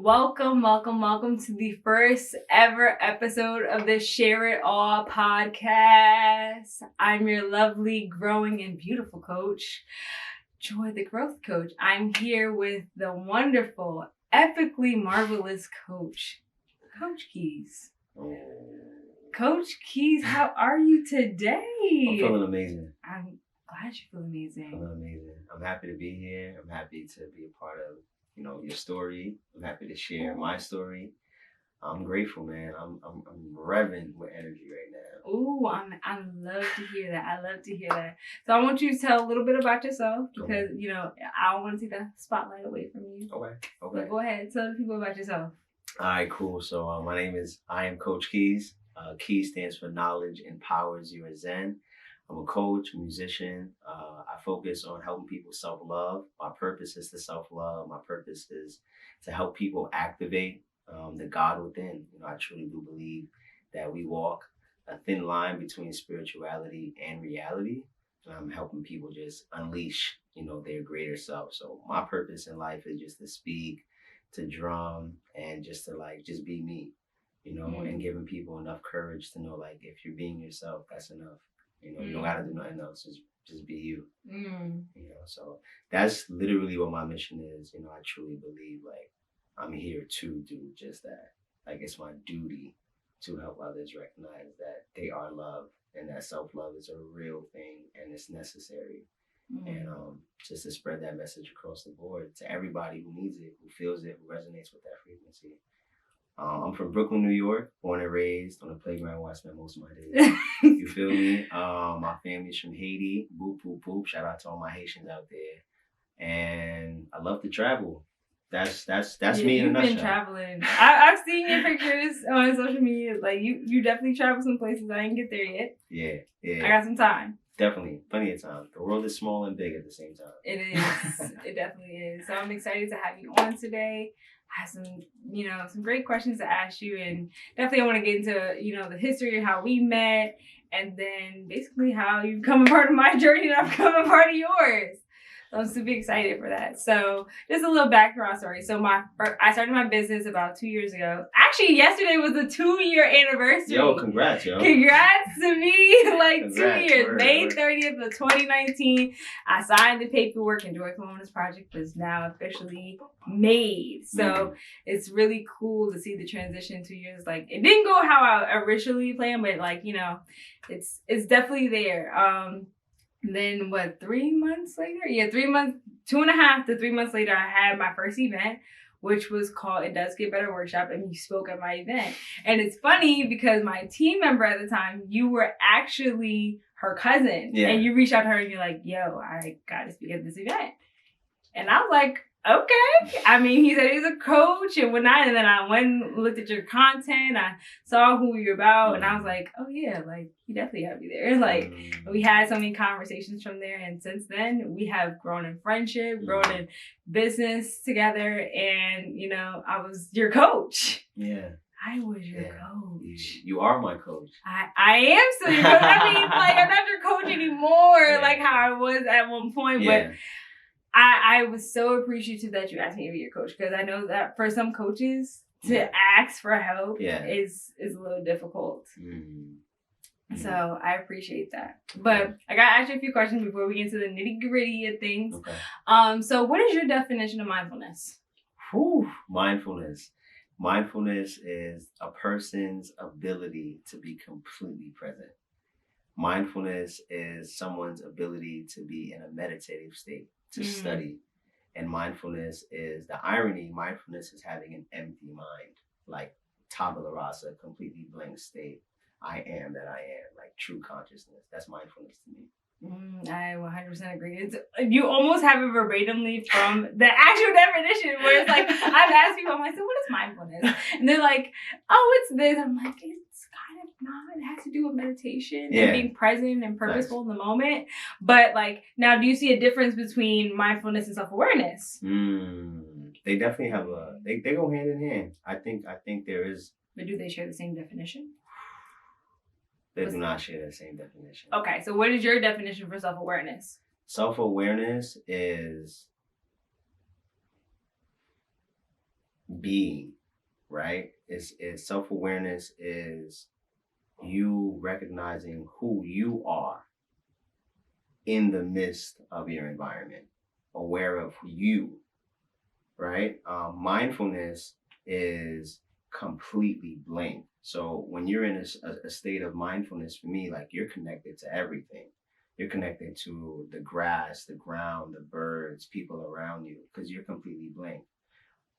Welcome to the first ever episode of the Share It All podcast. I'm your lovely, growing, and beautiful coach, Joy the Growth Coach. I'm here with the wonderful, epically marvelous Coach Keyz. Coach Keyz, how are you today? I'm feeling amazing. I'm glad you feel amazing. Feeling amazing. I'm happy to be here. I'm happy to be a part of, your story. I'm happy to share my story. I'm grateful, man. I'm revving with energy right now. Ooh, I love to hear that. I love to hear that. So I want you to tell a little bit about yourself because, I don't want to take the spotlight away from you. Okay. So go ahead. Tell the people about yourself. All right, cool. So I am Coach Keyz. Keyz stands for Knowledge Empowers Your Zen. I'm a coach, musician. I focus on helping people self-love. My purpose is to self-love. My purpose is to help people activate the God within. I truly do believe that we walk a thin line between spirituality and reality. And I'm helping people just unleash, their greater self. So my purpose in life is just to speak, to drum, and just to just be me, and giving people enough courage to know if you're being yourself, that's enough. You don't gotta do nothing else. Just be you. So that's literally what my mission is. I truly believe I'm here to do just that. It's my duty to help others recognize that they are loved and that self-love is a real thing and it's necessary. And just to spread that message across the board to everybody who needs it, who feels it, who resonates with that frequency. I'm from Brooklyn, New York, born and raised on the playground where I spent most of my days. You feel me? My family's from Haiti. Boop, boop, boop. Shout out to all my Haitians out there. And I love to travel. That's me in a nutshell. You've been traveling. I've seen your pictures on social media. You definitely travel some places. I didn't get there yet. Yeah. I got some time. Definitely. Plenty of time. The world is small and big at the same time. It is. It definitely is. So I'm excited to have you on today. I have some great questions to ask you, and definitely I want to get into, the history of how we met, and then basically how you've become a part of my journey and I've become a part of yours. So I'm super excited for that. So just a little background story. So I started my business about 2 years ago. Actually, yesterday was the 2-year anniversary. Yo, congrats, yo. Congrats to me. Congrats, 2 years. word. May 30th of 2019. I signed the paperwork and Joyful Wellness Project was now officially made. So it's really cool to see the transition 2 years. It didn't go how I originally planned, but it's definitely there. Then 3 months later? Yeah, 3 months, 2.5 to 3 months later, I had my first event, which was called It Does Get Better Workshop, and you spoke at my event. And it's funny because my team member at the time, you were actually her cousin. Yeah. And you reached out to her and you're like, yo, I gotta speak at this event. And I was like, okay. I mean, he said he's a coach and whatnot. And then I went and looked at your content. I saw who you're about. And I was like, oh, yeah, he definitely had me there. We had so many conversations from there. And since then, we have grown in friendship, grown in business together. And, I was your coach. Yeah. I was your coach. You are my coach. I am still your coach. I mean, I'm not your coach anymore, how I was at one point. Yeah. But I was so appreciative that you asked me to be your coach because I know that for some coaches to ask for help is a little difficult. So I appreciate that. But I got to ask you a few questions before we get into the nitty gritty of things. Okay. So what is your definition of mindfulness? Mindfulness. Mindfulness is a person's ability to be completely present. Mindfulness is someone's ability to be in a meditative state, to study. And mindfulness is the irony. Mindfulness is having an empty mind, tabula rasa, completely blank state. I am that I am, true consciousness. That's mindfulness to me. I 100% agree. You almost have it verbatimly from the actual definition where it's I've asked people, I'm like, so what is mindfulness? And they're like, oh, it's this. I'm like, it's kind of not. It has to do with meditation and being present and purposeful in the moment. But now do you see a difference between mindfulness and self-awareness? They definitely have they go hand in hand. I think there is. But do they share the same definition? They do not share the same definition. Okay, so what is your definition for self-awareness? Self-awareness is being, right? It's self-awareness is you recognizing who you are in the midst of your environment, aware of you, right? Mindfulness is completely blank. So when you're in a state of mindfulness, for me, like you're connected to everything. You're connected to the grass, the ground, the birds, people around you, because you're completely blank.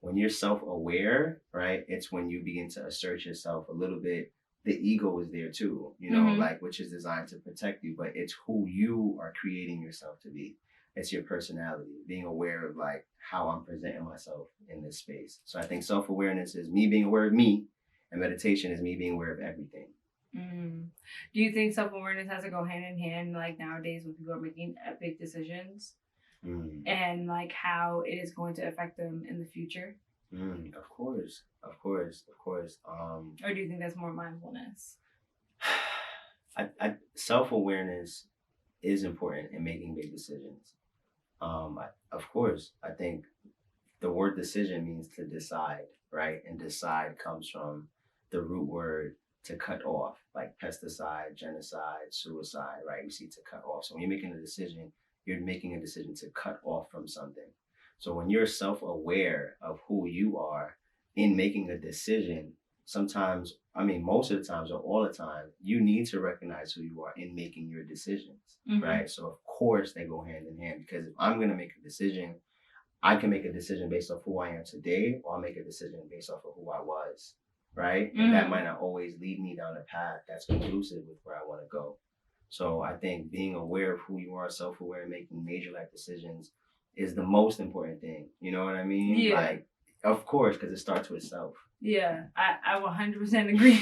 When you're self-aware, right, it's when you begin to assert yourself a little bit. The ego is there too, like which is designed to protect you, but it's who you are creating yourself to be. It's your personality, being aware of like how I'm presenting myself in this space. So I think self-awareness is me being aware of me, and meditation is me being aware of everything. Do you think self-awareness has to go hand in hand, like nowadays when people are making big decisions? And like how it is going to affect them in the future? Of course. Or do you think that's more mindfulness? I self-awareness is important in making big decisions. Of course, I think the word decision means to decide, right? And decide comes from the root word to cut off, like pesticide, genocide, suicide, right? We see to cut off. So when you're making a decision, you're making a decision to cut off from something. So when you're self-aware of who you are in making a decision, sometimes, most of the times or all the time, you need to recognize who you are in making your decisions, right? So of course they go hand in hand, because if I'm going to make a decision, I can make a decision based off who I am today, or I'll make a decision based off of who I was, right? And that might not always lead me down a path that's conducive with where I want to go. So I think being aware of who you are, self-aware, and making major life decisions is the most important thing. You know what I mean? Yeah. Like, of course, because it starts with self. Yeah, I 100% agree.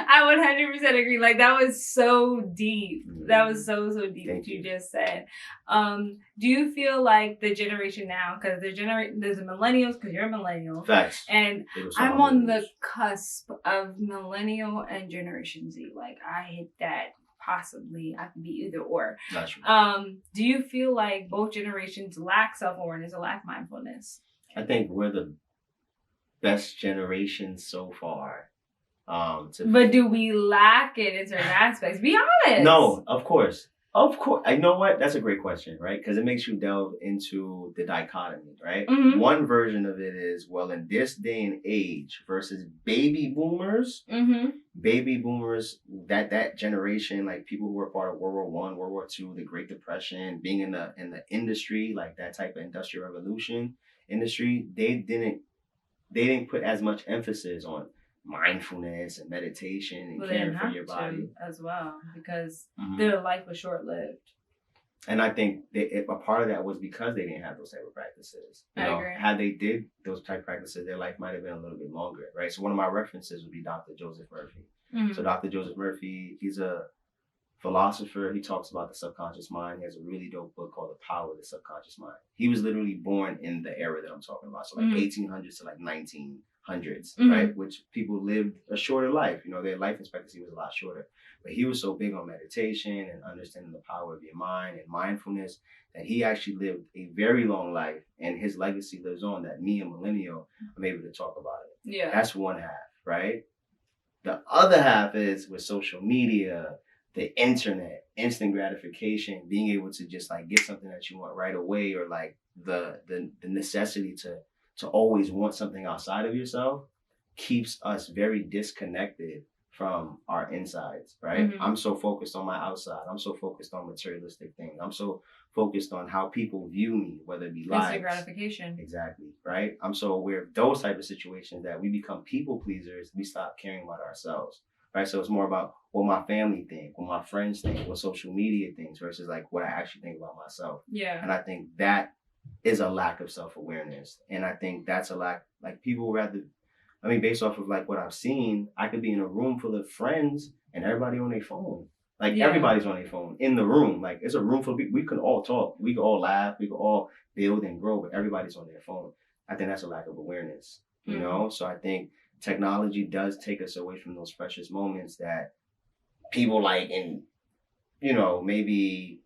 I 100% agree. Like, that was so deep. That was so deep. Thank what you just said. Do you feel like the generation now, because there's the millennials, because you're a millennial. Facts. And I'm on the cusp of millennial and Generation Z. Like, I hit that. Possibly I could be either or. That's right. Do you feel like both generations lack self-awareness or lack mindfulness? I think we're the best generation so far. But do we lack it in certain aspects? Be honest. No, of course. I know what? That's a great question, right? Because it makes you delve into the dichotomy, right? One version of it is, well, in this day and age versus baby boomers, baby boomers, that generation, like people who were part of World War I, World War II, the Great Depression, being in the industry, like that type of industrial revolution industry, they didn't put as much emphasis on mindfulness and meditation and caring for your body as well, because their life was short-lived. And I think a part of that was because they didn't have those type of practices. You know, agree. had they did those type of practices, their life might have been a little bit longer, right? So one of my references would be Dr. Joseph Murphy. So Dr. Joseph Murphy, he's a philosopher. He talks about the subconscious mind. He has a really dope book called The Power of the Subconscious Mind. He was literally born in the era that I'm talking about. So like 1800s to like 1900s, right? Which people lived a shorter life. You know, their life expectancy was a lot shorter. But he was so big on meditation and understanding the power of your mind and mindfulness that he actually lived a very long life. And his legacy lives on, that me, a millennial, I'm able to talk about it. Yeah. That's one half, right? The other half is with social media, the internet, instant gratification, being able to just like get something that you want right away, or like the necessity to always want something outside of yourself keeps us very disconnected from our insides, right? I'm so focused on my outside. I'm so focused on materialistic things. I'm so focused on how people view me, whether it be likes. Instant gratification. Exactly, right? I'm so aware of those type of situations that we become people pleasers. We stop caring about ourselves, right? So it's more about what my family think, what my friends think, what social media thinks, versus like what I actually think about myself. Yeah. And I think that is a lack of self-awareness. And I think that's a lack, like people rather, based off of like what I've seen, I could be in a room full of friends and everybody on their phone. Like everybody's on their phone in the room. Like it's a room full of people. We can all talk. We can all laugh. We can all build and grow, but everybody's on their phone. I think that's a lack of awareness, you know? So I think technology does take us away from those precious moments that people like in, maybe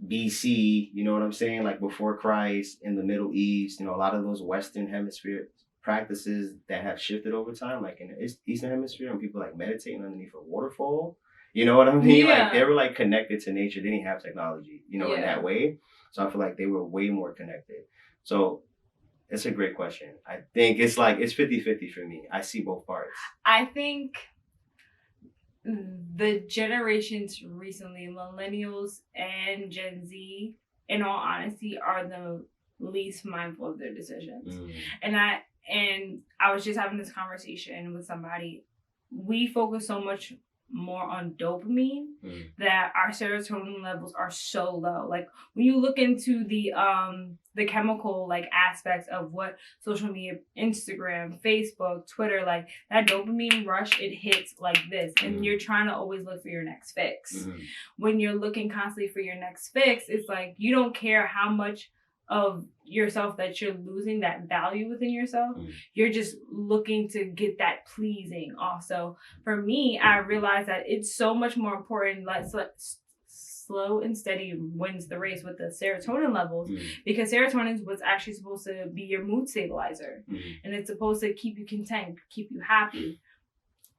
BC, you know what I'm saying? Like before Christ, in the Middle East, a lot of those Western Hemisphere practices that have shifted over time, like in the Eastern Hemisphere, when people like meditating underneath a waterfall. You know what I mean? Yeah. Like they were like connected to nature. They didn't have technology, in that way. So I feel like they were way more connected. So it's a great question. I think it's 50-50 for me. I see both parts. I think the generations recently, Millennials and Gen Z, in all honesty, are the least mindful of their decisions. And I was just having this conversation with somebody. We focus so much more on dopamine that our serotonin levels are so low. Like when you look into the chemical like aspects of what social media, Instagram, Facebook, Twitter, like that dopamine rush, it hits like this, and you're trying to always look for your next fix. When you're looking constantly for your next fix, it's like you don't care how much of yourself that you're losing, that value within yourself. You're just looking to get that pleasing. Also, for me, I realized that it's so much more important. Let's slow and steady wins the race with the serotonin levels, because serotonin is what's actually supposed to be your mood stabilizer, and it's supposed to keep you content, keep you happy.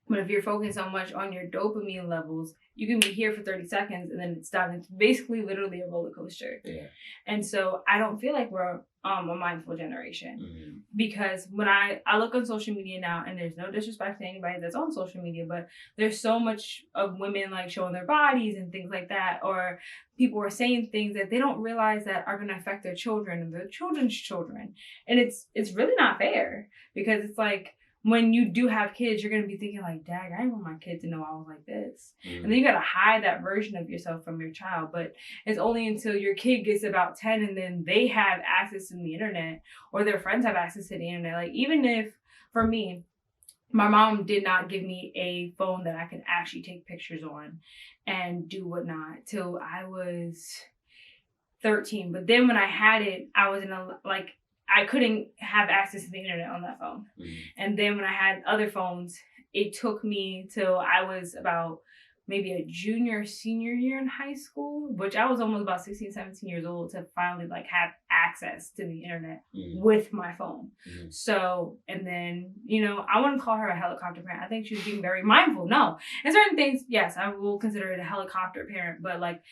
But if you're focused so much on your dopamine levels, you can be here for 30 seconds and then it's done. It's basically literally a roller coaster. Yeah. And so I don't feel like we're a mindful generation, because when I look on social media now, and there's no disrespect to anybody that's on social media, but there's so much of women like showing their bodies and things like that, or people are saying things that they don't realize that are going to affect their children and their children's children. And it's really not fair, because it's like, when you do have kids, you're going to be thinking like, dang, I didn't want my kid to know I was like this. And then you got to hide that version of yourself from your child. But it's only until your kid gets about 10 and then they have access to the internet, or their friends have access to the internet. Like, even if, for me, my mom did not give me a phone that I could actually take pictures on and do whatnot till I was 13. But then when I had it, I was in I couldn't have access to the internet on that phone. And then when I had other phones, it took me till I was about maybe a junior, senior year in high school, which I was almost about 16, 17 years old, to finally like have access to the internet with my phone. So, and then, I wouldn't call her a helicopter parent. I think she was being very mindful. No. And certain things, yes, I will consider it a helicopter parent, but like,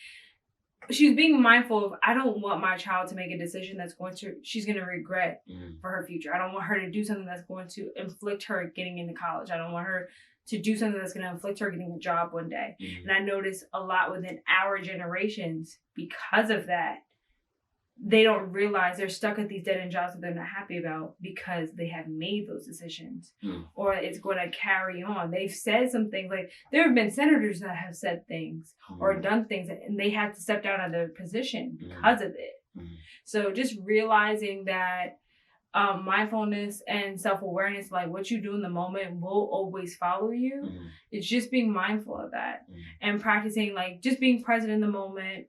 she's being mindful of, I don't want my child to make a decision she's going to regret for her future. I don't want her to do something that's going to inflict her getting into college. I don't want her to do something that's going to inflict her getting a job one day. And I notice a lot within our generations, because of that, they don't realize they're stuck at these dead-end jobs that they're not happy about because they have made those decisions, or it's going to carry on. They've said some things, like there have been senators that have said things or done things, and they had to step down out of their position because of it. So just realizing that mindfulness and self-awareness, like what you do in the moment will always follow you. It's just being mindful of that and practicing, like just being present in the moment.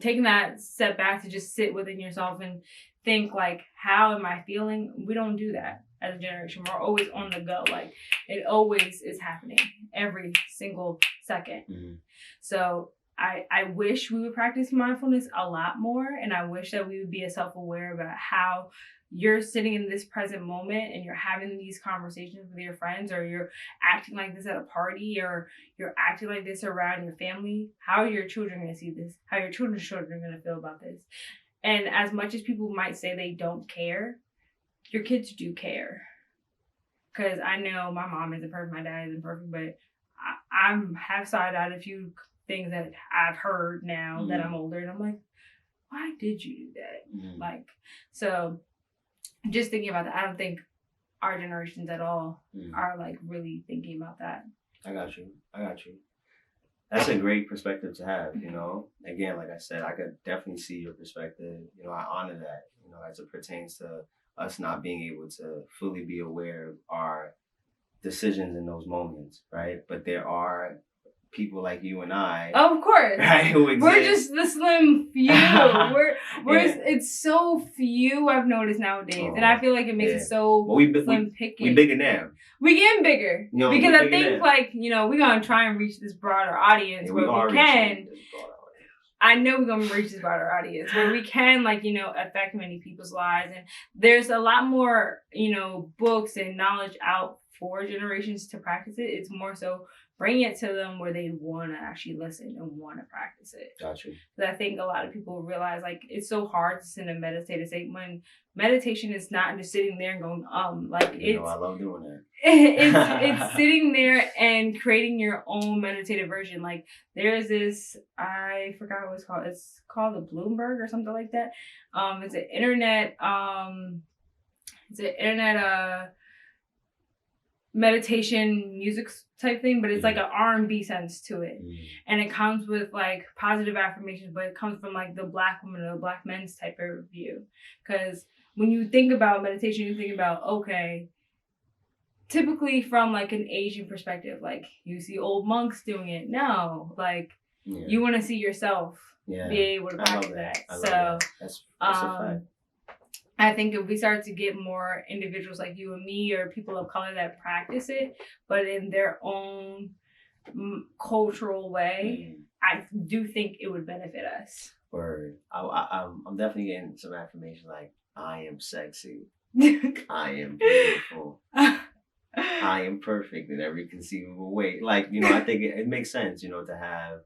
Taking that step back to just sit within yourself and think like, how am I feeling? We don't do that as a generation. We're always on the go. Like it always is happening every single second. So I wish we would practice mindfulness a lot more. And I wish that we would be self-aware about how you're sitting in this present moment and you're having these conversations with your friends, or you're acting like this at a party, or you're acting like this around your family. How are your children going to see this? How are your children's children going to feel about this? And as much as people might say they don't care, your kids do care. Because I know my mom isn't perfect, my dad isn't perfect, but I have sought out a few things that I've heard now that I'm older, and I'm like, why did you do that? Like, so just thinking about that, I don't think our generations at all are like really thinking about that. I got you. That's a great perspective to have, Again, like I said, I could definitely see your perspective. I honor that, as it pertains to us not being able to fully be aware of our decisions in those moments, right? But there are people like you and I, of course, right, who exist. We're just the slim few. It's so few I've noticed nowadays, and I feel like it makes it so slim picking. We bigger now. We getting bigger because I think we're gonna try and reach this broader audience where we can. I know we're going to reach this broader audience where we can, like, you know, affect many people's lives. And there's a lot more, you know, books and knowledge out for generations to practice it. It's more so bring it to them where they want to actually listen and want to practice it. Gotcha. But I think a lot of people realize, like, it's so hard to sit in a meditative state when meditation is not just sitting there and going, like, You know, I love doing that. It's sitting there and creating your own meditative version. Like, there's this, I forgot what it's called. It's called the Bloomberg or something like that. It's an internet, meditation music type thing, but it's like an R&B sense to it. And it comes with like positive affirmations, but it comes from like the Black woman or the Black men's type of view. Because when you think about meditation, you think about, okay, typically from like an Asian perspective, like you see old monks doing it. No, like you want to see yourself be able to practice that. So that's a fact. I think if we start to get more individuals like you and me or people of color that practice it, but in their own cultural way, I do think it would benefit us. Word. I'm definitely getting some affirmation like, I am sexy. I am beautiful. I am perfect in every conceivable way. Like, you know, I think it makes sense, you know, to have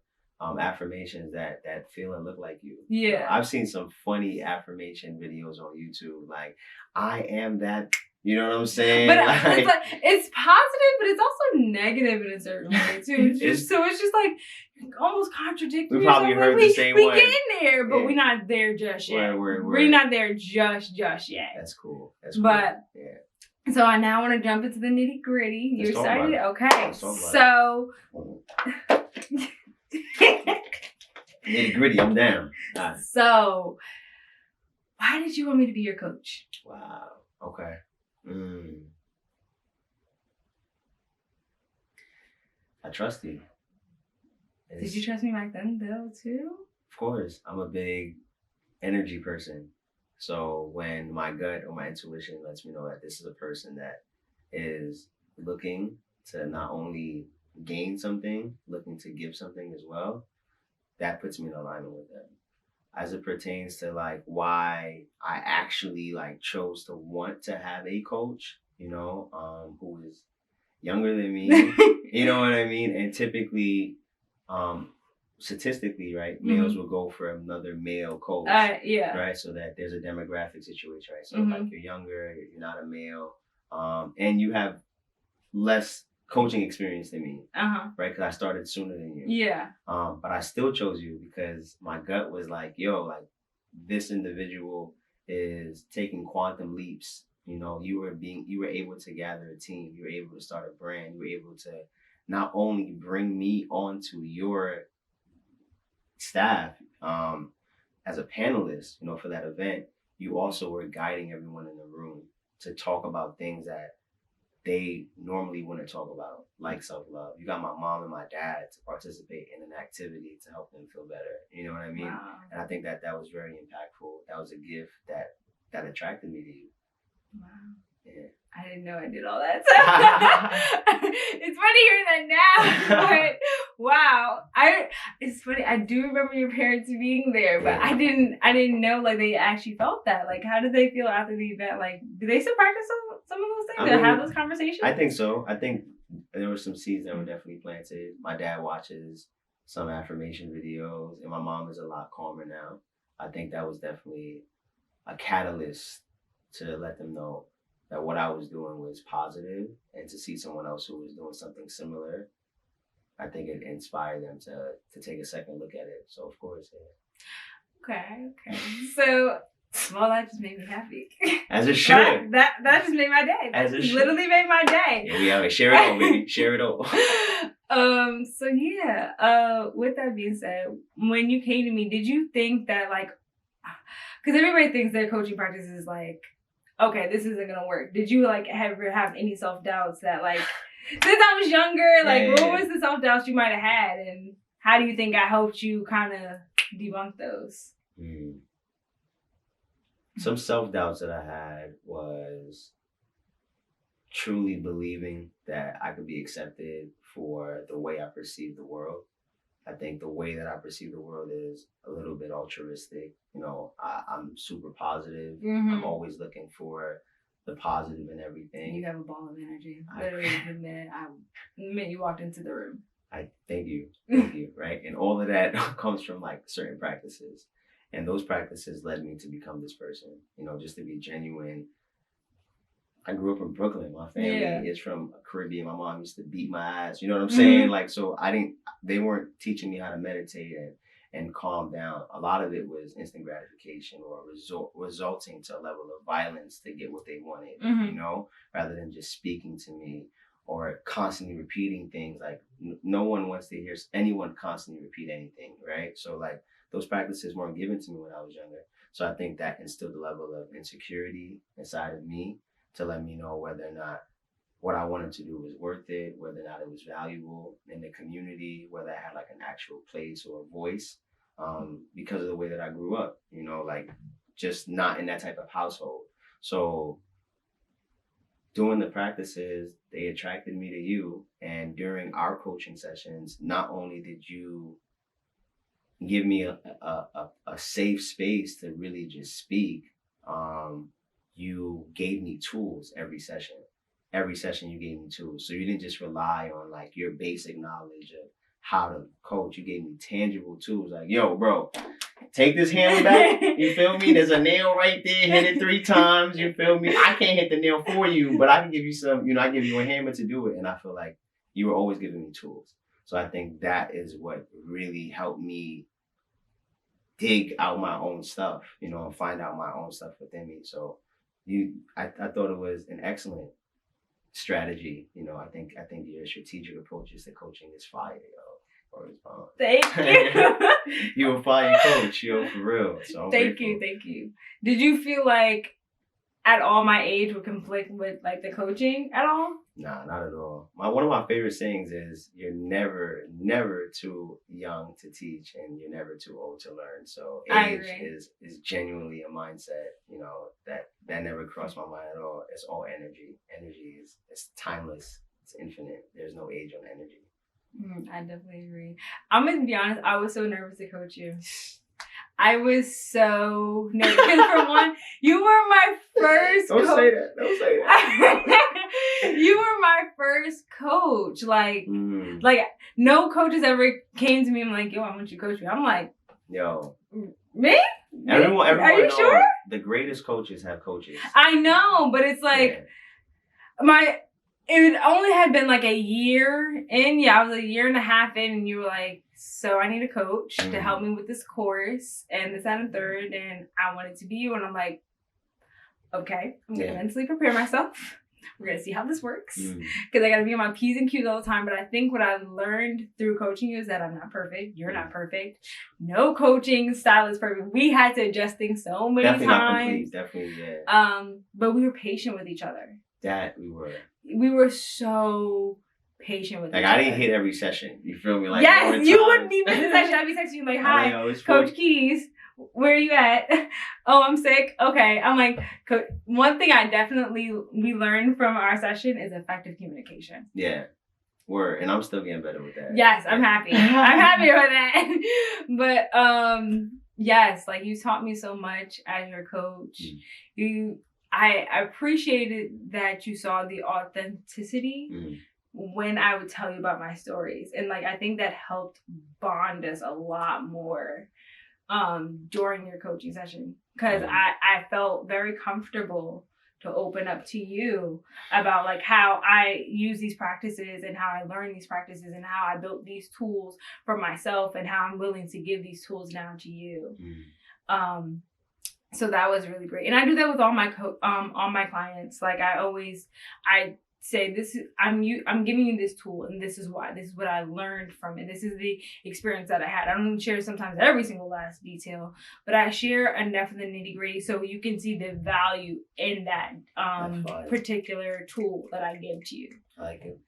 affirmations that feel and look like you. Yeah. You know, I've seen some funny affirmation videos on YouTube, like, I am that, you know what I'm saying? But it's positive, but it's also negative in a certain way too. It's just like almost contradicting. We probably heard the same we one. We get in there, but we're not there just yet. We're not there just yet. That's cool. But so I now want to jump into the nitty gritty. You excited? Okay. So nitty gritty, I'm down. So, why did you want me to be your coach? Wow. Okay. I trust you. Did you trust me back then, though, too? Of course. I'm a big energy person. So when my gut or my intuition lets me know that this is a person that is looking to not only gain something, looking to give something as well, that puts me in alignment with them. As it pertains to like why I actually like chose to want to have a coach, you know, who is younger than me, you know what I mean? And typically, statistically, right, males will go for another male coach, right? So that there's a demographic situation, right? So like you're younger, you're not a male, and you have less coaching experience than me, right? Because I started sooner than you. Yeah. But I still chose you because my gut was like, yo, like this individual is taking quantum leaps. You know, you were able to gather a team. You were able to start a brand. You were able to not only bring me onto your staff as a panelist, you know, for that event, you also were guiding everyone in the room to talk about things that they normally wouldn't talk about, like self-love. You got my mom and my dad to participate in an activity to help them feel better. You know what I mean? Wow. And I think that was very impactful. That was a gift that attracted me to you. Wow. Yeah. I didn't know I did all that. It's funny hearing that now, but wow. It's funny. I do remember your parents being there, but I didn't know like they actually felt that. Like, how did they feel after the event? Like, do they still practice some of those things and have those conversations? I think so. I think there were some seeds that were definitely planted. My dad watches some affirmation videos, and my mom is a lot calmer now. I think that was definitely a catalyst to let them know that what I was doing was positive, and to see someone else who was doing something similar, I think it inspired them to take a second look at it. So of course, Okay. So, well, that just made me happy. As it should. That just made my day. As it should. Literally made my day. Yeah, we have it. Share it all, baby. Share it all. So yeah. With that being said, when you came to me, did you think that like, because everybody thinks their coaching practice is like, okay, this isn't gonna work. Did you like ever have any self-doubts that like, since I was younger, what was the self-doubts you might have had, and how do you think I helped you kind of debunk those? Some self-doubts that I had was truly believing that I could be accepted for the way I perceive the world. I think the way that I perceive the world is a little bit altruistic. You know, I'm super positive. I'm always looking for the positive in everything. You have a ball of energy. Literally, the minute you walked into the room. I thank you, right? And all of that comes from like certain practices, and those practices led me to become this person. You know, just to be genuine. I grew up in Brooklyn. My family is from Caribbean. My mom used to beat my ass. You know what I'm saying? Like, so they weren't teaching me how to meditate and calm down. A lot of it was instant gratification or resulting to a level of violence to get what they wanted, you know, rather than just speaking to me or constantly repeating things. Like no one wants to hear anyone constantly repeat anything, right? So like those practices weren't given to me when I was younger. So I think that instilled a level of insecurity inside of me to let me know whether or not what I wanted to do was worth it, whether or not it was valuable in the community, whether I had like an actual place or a voice, because of the way that I grew up, you know, like just not in that type of household. So doing the practices, they attracted me to you. And during our coaching sessions, not only did you give me a safe space to really just speak, you gave me tools every session. Every session you gave me tools. So you didn't just rely on like your basic knowledge of how to coach. You gave me tangible tools like, yo, bro, take this hammer back. You feel me? There's a nail right there. Hit it 3 times. You feel me? I can't hit the nail for you, but I can give you some, you know, I give you a hammer to do it. And I feel like you were always giving me tools. So I think that is what really helped me dig out my own stuff, you know, and find out my own stuff within me. So I thought it was an excellent strategy. You know, I think your strategic approaches to coaching is fire, yo. Thank you. You a fire coach, yo, for real. So I'm thank you. Did you feel like at all my age would conflict with like the coaching at all? Nah, not at all. One of my favorite sayings is you're never too young to teach and you're never too old to learn. So age is genuinely a mindset, you know, that never crossed my mind at all. It's all energy. Energy is timeless. It's infinite. There's no age on energy. I definitely agree. I'm gonna be honest, I was so nervous to coach you. I was so nervous. For one, you were my first Don't say that. You were my first coach. Like no coaches ever came to me and like, yo, I want you to coach me. I'm like, yo. Me? Everyone Are you sure? The greatest coaches have coaches. I know, but it's like it only had been like a year in. Yeah, I was a year and a half in, and you were like, so I need a coach to help me with this course and this, that, and third, and I want it to be you. And I'm like, okay, I'm going to mentally prepare myself. We're going to see how this works. Because I got to be on my P's and Q's all the time. But I think what I've learned through coaching you is that I'm not perfect. You're not perfect. No coaching style is perfect. We had to adjust things so many times. Not complete. Definitely, yeah. But we were patient with each other. That we were. We were so patient with each other. I didn't hit every session. You feel me? Like yes, you wouldn't be missing a session. I'd be texting you like, hi, Coach Keyz. Where are you at? Oh, I'm sick. Okay. I'm like, one thing we learned from our session is effective communication. Yeah. Word. And I'm still getting better with that. Yes, I'm happy. I'm happy with that. But yes, like you taught me so much as your coach. I appreciated that you saw the authenticity when I would tell you about my stories. And like I think that helped bond us a lot more during your coaching session. Because I felt very comfortable to open up to you about like how I use these practices and how I learn these practices and how I built these tools for myself and how I'm willing to give these tools now to you. So that was really great. And I do that with all my clients. Like I say I'm giving you this tool and this is why. This is what I learned from it. This is the experience that I had. I don't share sometimes every single last detail, but I share enough of the nitty-gritty so you can see the value in that particular tool that I give to you. I like it.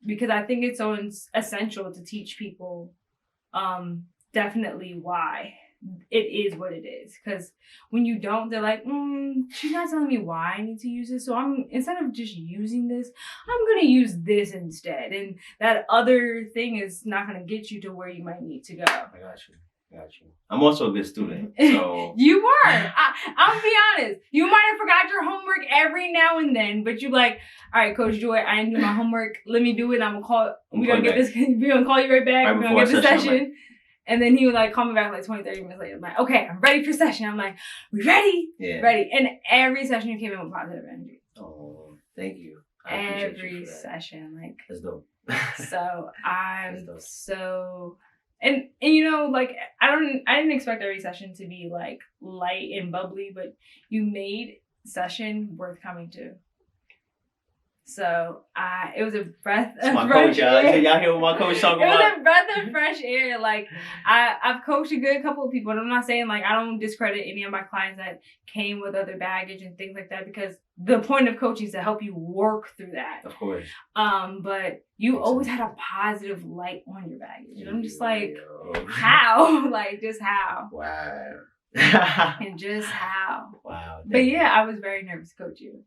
Because I think it's so essential to teach people definitely why it is what it is. Because when you don't, they're like, she's not telling me why I need to use this. So instead of just using this, I'm going to use this instead. And that other thing is not going to get you to where you might need to go. I got you. I'm also a good student, so you are. I'll be honest. You might have forgot your homework every now and then, but you like, all right, Coach Joy, I didn't do my homework. Let me do it. I'm gonna call. We're gonna get this. We're gonna call you right back. We're gonna get the session. And then he would like call me back like 20, 30 minutes later. I'm like, okay, I'm ready for session. I'm like, we ready? Yeah. Ready. And every session you came in with positive energy. Oh, thank you. Every session, like. That's dope. So I'm so. And you know, like I didn't expect every session to be like light and bubbly, but you made session worth coming to. So it was a breath of fresh air. Y'all hear what my coach talking about? It was a breath of fresh air. Like I've coached a good couple of people, and I'm not saying like I don't discredit any of my clients that came with other baggage and things like that, because the point of coaching is to help you work through that. Of course. But you always had a positive light on your baggage. And I'm just like, how? Like, just how? Wow. And just how? Wow. But yeah, I was very nervous to coach you.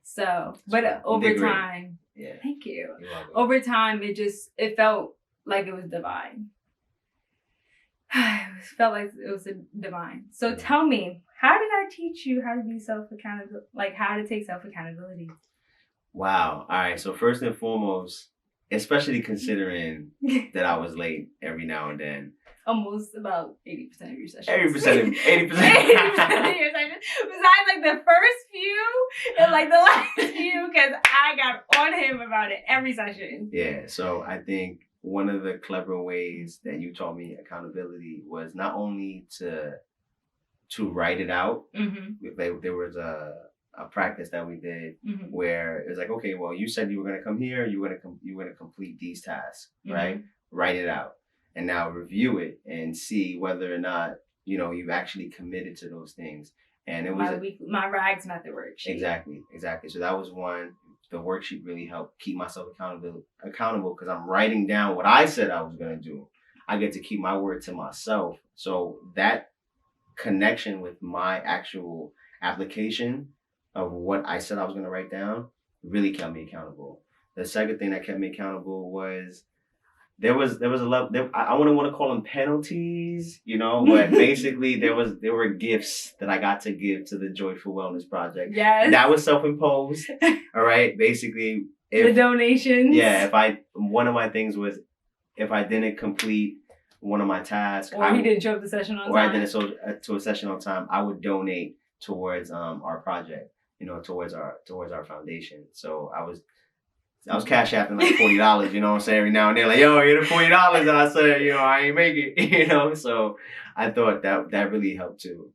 So, but over time, thank you. Over time, it felt like it was divine. It felt like it was divine. So tell me, how did I teach you how to be self-accountable? Like how to take self-accountability? Wow. All right. So first and foremost, especially considering that I was late every now and then. Almost about 80% of your sessions. 80%. 80% of your sessions. Besides like the first few and like the last few, because I got on him about it every session. Yeah. So I think one of the clever ways that you taught me accountability was not only to write it out. Mm-hmm. There was a practice that we did where it was like, okay, well, you said you were going to come here, you were going to complete these tasks, right? Write it out. And now review it and see whether or not, you've actually committed to those things. And it was my rags method worksheet. Exactly. So that was one. The worksheet really helped keep myself accountable because I'm writing down what I said I was going to do. I get to keep my word to myself. So that connection with my actual application of what I said I was going to write down really kept me accountable. The second thing that kept me accountable was there was a lot. I wouldn't want to call them penalties, but basically there were gifts that I got to give to the Joyful Wellness Project. Yes, that was self-imposed. All right, basically the donations. Yeah, one of my things was if I didn't complete one of my tasks, or he didn't show up to session on time, or I didn't show to a session on time, I would donate towards our project, towards our foundation. So I was cash apping like $40, you know what I'm saying? Every now and then, like, yo, here's the $40. And I said, I ain't make it, So I thought that really helped too.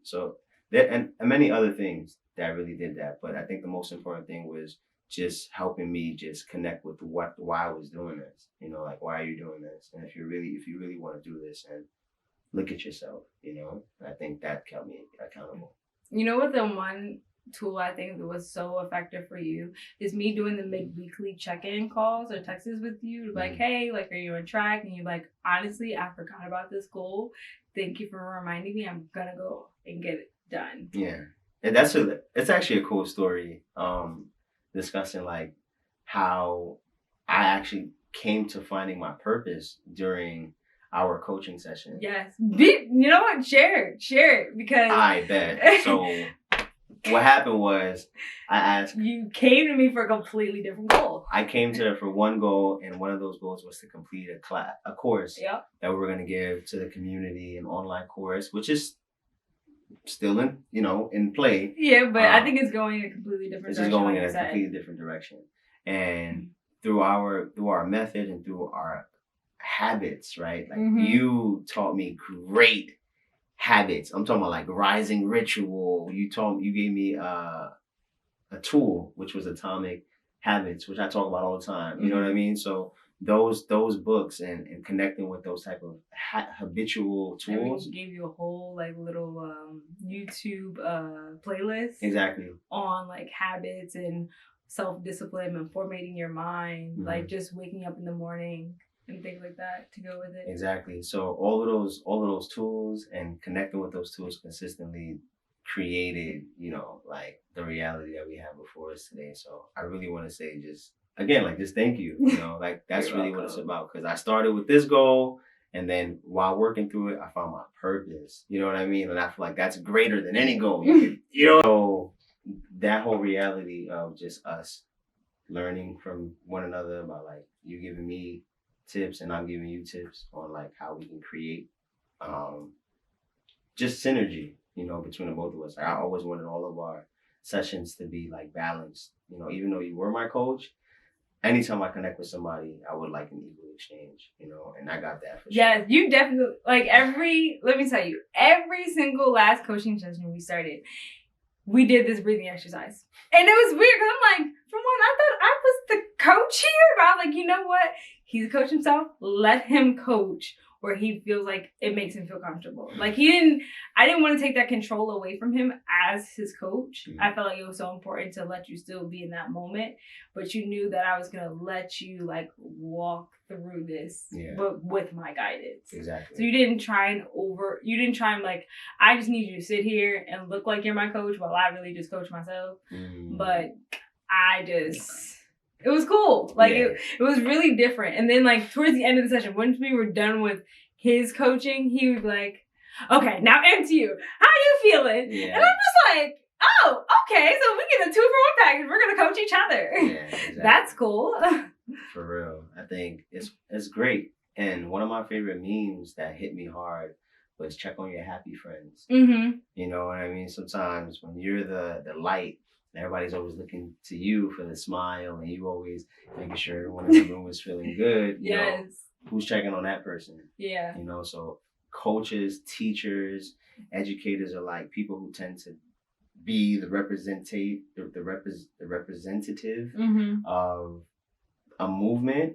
So there, and many other things that really did that. But I think the most important thing was just helping me just connect with why I was doing this. Like, why are you doing this? And if you really want to do this, and look at yourself, I think that kept me accountable. You know what, the one tool I think that was so effective for you is me doing the mid-weekly check-in calls or texts with you, like, hey, like, are you on track? And you're like, honestly, I forgot about this goal. Thank you for reminding me. I'm gonna go and get it done. Yeah, and it's actually a cool story. Discussing like how I actually came to finding my purpose during our coaching session. Yes, you know what? Share it because I bet. So what happened was I asked. You came to me for a completely different goal. I came to her for one goal, and one of those goals was to complete a course that we were going to give to the community, an online course, which is still in play. Yeah, but I think it's going in a completely different direction. It's going in a completely different direction. And through our method and through our habits, right? Like you taught me great habits. I'm talking about like rising ritual. You gave me a tool, which was Atomic Habits, which I talk about all the time. You know what I mean? So those books and connecting with those type of habitual tools. I gave you a whole like little YouTube playlist. Exactly. On like habits and self-discipline and formatting your mind, like just waking up in the morning and things like that to go with it. Exactly. So all of those tools and connecting with those tools consistently created, like the reality that we have before us today. So I really want to say just thank you. Like that's really what it's about. Because I started with this goal, and then while working through it, I found my purpose. You know what I mean? And I feel like that's greater than any goal. So that whole reality of just us learning from one another about like you giving me tips and I'm giving you tips on like how we can create just synergy, between the both of us. Like, I always wanted all of our sessions to be like balanced. Even though you were my coach, anytime I connect with somebody, I would like an equal exchange, and I got that for sure. Yes, you definitely, let me tell you, every single last coaching session we started, we did this breathing exercise. And it was weird because I'm like, for one, I thought I was the coach here. But I was like, you know what? He's a coach himself. Let him coach where he feels like it makes him feel comfortable. Like I didn't want to take that control away from him as his coach. I felt like it was so important to let you still be in that moment. But you knew that I was going to let you like walk through this, but with my guidance. Exactly. So you didn't try and like, I just need you to sit here and look like you're my coach while I really just coach myself. But it was cool. Like it was really different. And then like towards the end of the session, once we were done with his coaching, he would be like, okay, now empty you. How you feeling? Yeah. And I'm just like, oh, okay. So we get a 2-for-1 package. We're going to coach each other. Yeah, exactly. That's cool. For real. I think it's great. And one of my favorite memes that hit me hard was check on your happy friends. Mm-hmm. You know what I mean? Sometimes when you're the light, everybody's always looking to you for the smile, and you always making sure everyone in the room is feeling good. You know, who's checking on that person? Yeah. So coaches, teachers, educators are like people who tend to be the representative of a movement.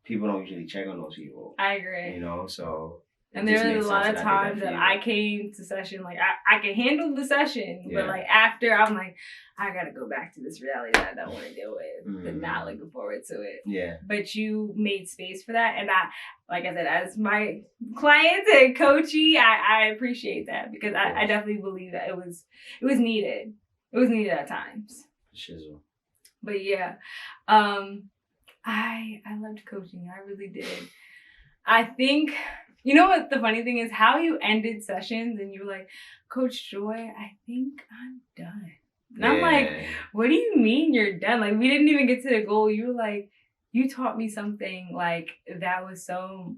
People don't usually check on those people. I agree. So. And there was a lot of times that I came to session, like, I could handle the session, but, like, after, I'm like, I got to go back to this reality that I don't want to deal with, but not looking forward to it. Yeah. But you made space for that, and like I said, as my client and coachee, I appreciate that, because I definitely believe that it was needed. It was needed at times. Shizzle. But, yeah, I loved coaching. I really did. I think... You know what the funny thing is? How you ended sessions and you were like, Coach Joy, I think I'm done. And I'm like, what do you mean you're done? Like, we didn't even get to the goal. You were like, you taught me something like that was so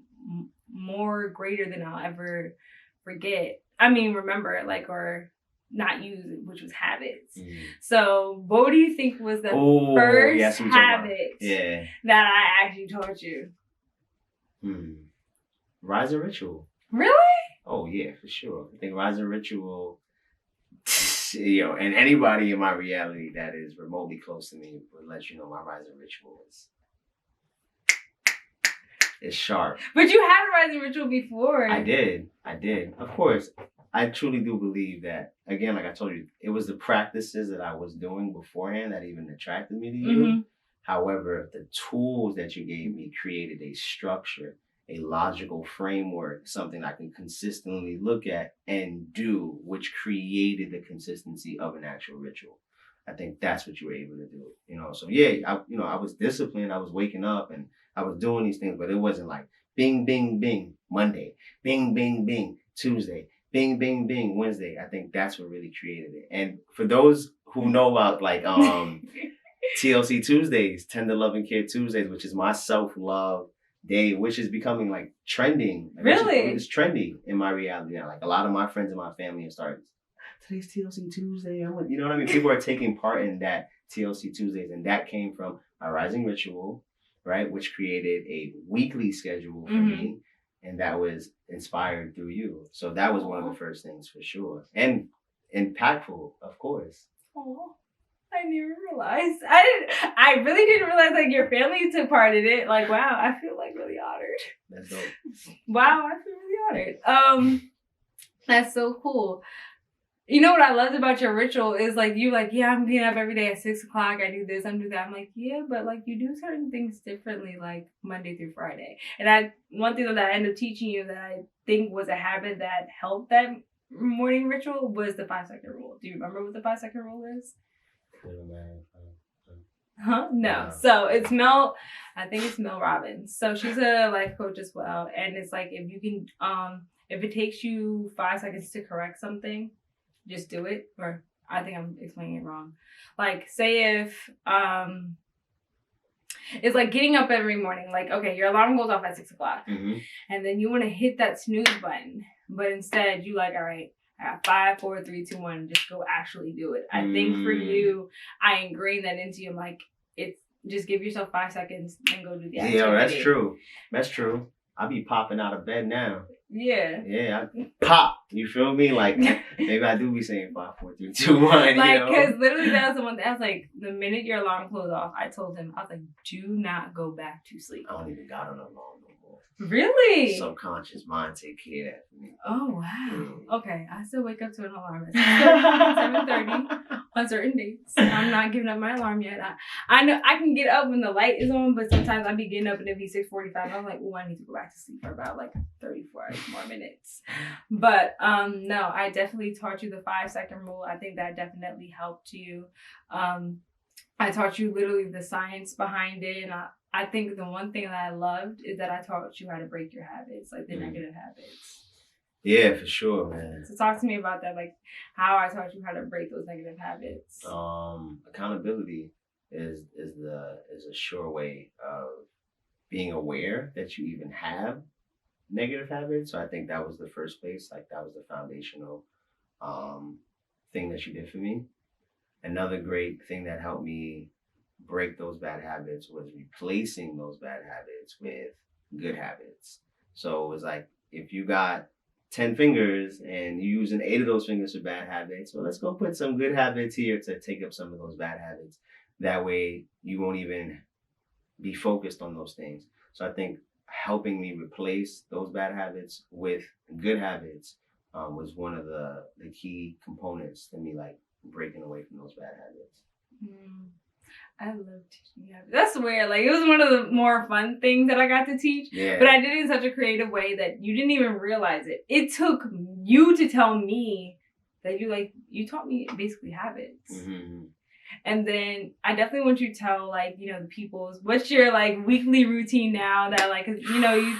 more greater than I'll ever forget. I mean, remember, like, or not use it, which was habits. So what do you think was the first habit that I actually taught you? Rise and Ritual. Really? Oh, yeah, for sure. I think Rise and Ritual, and anybody in my reality that is remotely close to me would let you know my Rise and Ritual is sharp. But you had a Rise and Ritual before. I did. Of course, I truly do believe that, again, like I told you, it was the practices that I was doing beforehand that even attracted me to you. Mm-hmm. However, the tools that you gave me created a structure, a logical framework, something I can consistently look at and do, which created the consistency of an actual ritual. I think that's what you were able to do. So I was disciplined. I was waking up and I was doing these things, but it wasn't like bing, bing, bing, Monday, bing, bing, bing, Tuesday, bing, bing, bing, Wednesday. I think that's what really created it. And for those who know about like TLC Tuesdays, Tender Love and Care Tuesdays, which is my self-love day, which is becoming like trending. Really? It's trendy in my reality now. Like a lot of my friends and my family have started, today's TLC Tuesday. You know what I mean? People are taking part in that TLC Tuesdays, and that came from my Rising Ritual, right? Which created a weekly schedule for me, and that was inspired through you. So that was one of the first things for sure. And impactful, of course. Oh. I never realized. I really didn't realize like your family took part in it. Like, wow, I feel like really honored. That's dope. Wow, I feel really honored. That's so cool. You know what I loved about your ritual is like you like, yeah, I'm getting up every day at 6 o'clock. I do this, I do that. I'm like, yeah, but like you do certain things differently, like Monday through Friday. And one thing that I ended up teaching you that I think was a habit that helped that morning ritual was the 5-second rule. Do you remember what the 5-second rule is? Huh? No. So it's I think it's Mel Robbins. So she's a life coach as well. And it's like if you can if it takes you 5 seconds to correct something, just do it. Or I think I'm explaining it wrong. Like say if it's like getting up every morning, like okay, your alarm goes off at 6 o'clock. Mm-hmm. And then you want to hit that snooze button. But instead you like, all right, I got 5, 4, 3, 2, 1. Just go actually do it. I think for you, I ingrained that into you. I'm like, it's just give yourself 5 seconds and go do the activity. Yeah, that's true. That's true. I be popping out of bed now. Yeah. Yeah, I pop. You feel me? Like maybe I do be saying 5, 4, 3, 2, 1. Like, because literally that was the one thing. I was like, the minute your alarm closed off, I told him, I was like, do not go back to sleep. I don't even got an alarm no more. Really? Subconscious mind take care of that for me. Oh, wow. Okay. I still wake up to an alarm at 7:30 on certain days. I'm not giving up my alarm yet. I know I can get up when the light is on, but sometimes I be getting up and it be 6:45. I'm like, oh, I need to go back to sleep for about like 34 more minutes. But no, I definitely taught you the 5-second rule. I think that definitely helped you. I taught you literally the science behind it, and I think the one thing that I loved is that I taught you how to break your habits, like the negative habits. Yeah, for sure, man. So talk to me about that, like how I taught you how to break those negative habits. Accountability is a sure way of being aware that you even have negative habits. So I think that was the first place, like that was the foundational thing that you did for me. Another great thing that helped me break those bad habits was replacing those bad habits with good habits. So it was like, if you got 10 fingers and you're using 8 of those fingers for bad habits, well, let's go put some good habits here to take up some of those bad habits. That way you won't even be focused on those things. So I think helping me replace those bad habits with good habits was one of the key components to me, like breaking away from those bad habits. I love teaching habits. That's weird. Like, it was one of the more fun things that I got to teach. Yeah. But I did it in such a creative way that you didn't even realize it. It took you to tell me that you taught me basically habits. Mm-hmm. And then I definitely want you to tell, like, you know, the people's, what's your, like, weekly routine now that, like, you know,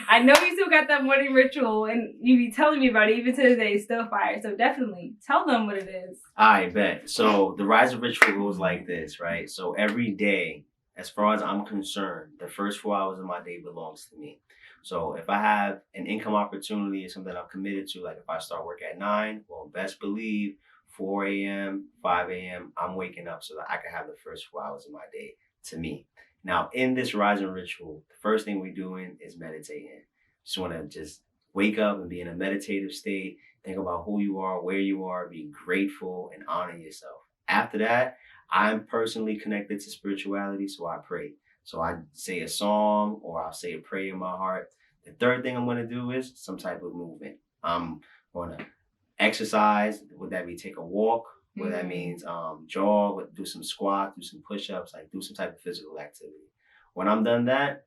I know you still got that morning ritual and you be telling me about it even to this day, it's still fire. So definitely tell them what it is. I bet. So the Rise of Ritual goes like this, right? So every day, as far as I'm concerned, the first 4 hours of my day belongs to me. So if I have an income opportunity or something I'm committed to, like if I start work at 9, well, best believe 4 a.m., 5 a.m., I'm waking up so that I can have the first 4 hours of my day to me. Now, in this rising ritual, the first thing we're doing is meditating. Just want to just wake up and be in a meditative state, think about who you are, where you are, be grateful and honor yourself. After that, I'm personally connected to spirituality, so I pray. So I say a song or I'll say a prayer in my heart. The third thing I'm going to do is some type of movement. I'm going to exercise. Would that be take a walk? What that means, jog, do some squats, do some push-ups, like do some type of physical activity. When I'm done that,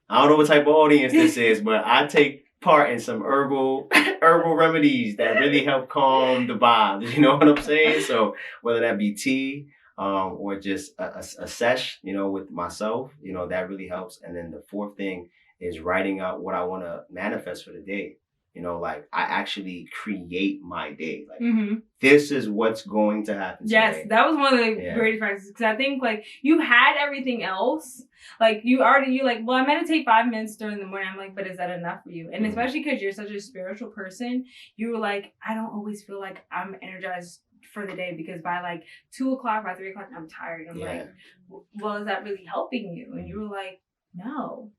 I don't know what type of audience this is, but I take part in some herbal remedies that really help calm the vibes. You know what I'm saying? So whether that be tea or just a sesh, you know, with myself, you know, that really helps. And then the fourth thing is writing out what I want to manifest for the day. You know, like I actually create my day. Like this is what's going to happen today. Yes, that was one of the greatest practices because I think like you had everything else. Like you like, well, I meditate 5 minutes during the morning. I'm like, but is that enough for you? And especially because you're such a spiritual person, you were like, I don't always feel like I'm energized for the day because by like 2 o'clock, by 3 o'clock, I'm tired. I'm like, well, is that really helping you? And you were like, no.